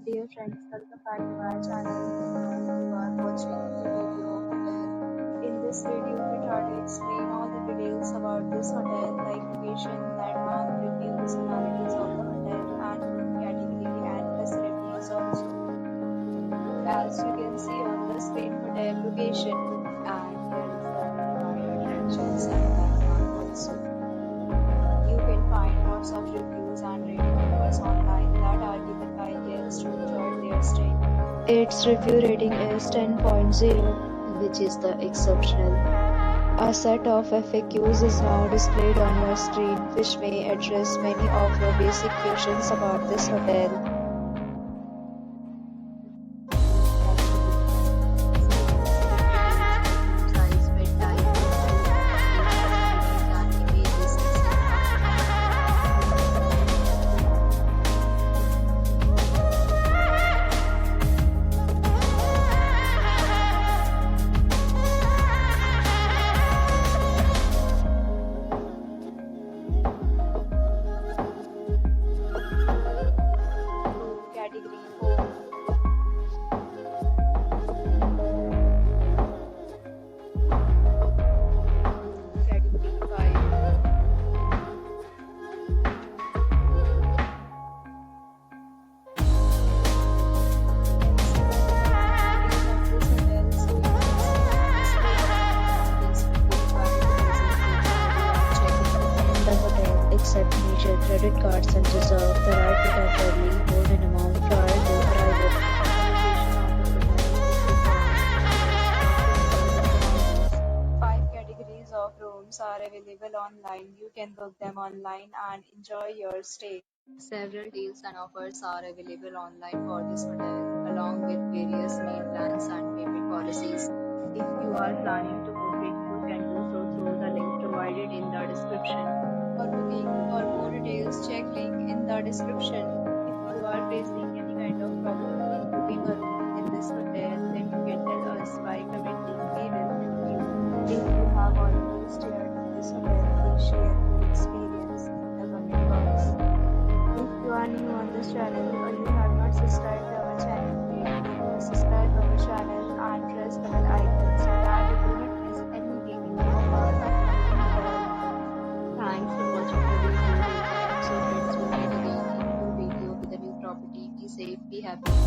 Dear friends, welcome back to my channel. You are watching the video hotel. In this video, we try to explain all the details about this hotel, like location, landmark, reviews, amenities of the hotel, and room category and facilities also. As you can see on the screen, hotel location, and here is the nearby attractions and landmark also. You can find lots of reviews and rating numbers online that are given by guests who enjoyed their stay. Its review rating is 10.0, which is the exceptional. A set of FAQs is now displayed on your screen, which may address many of your basic questions about this hotel. Category 4. Category 5. The hotel accepts major credit cards and reserve the right to temporarily hold an amount prior to arrival. Five categories of rooms are available online. You can book them online and enjoy your stay. Several deals and offers are available online for this hotel, along with various meal plans and payment policies. If you are planning to book it, you can do so through the link provided in the description. For booking or more details, check link in the description. If you are facing any kind of problem in booking a room in this hotel, then you can tell us by commenting. We will help you. If you have already stayed in this hotel, please share your experience in the comment box. If you are new on this channel or you have not subscribed to our channel, please subscribe to our channel and press the bell icon so that you do not miss any video of our upcoming hotel. Thanks for watching the video. So friends, we'll meet again in a new video with a new property. Be safe, be happy.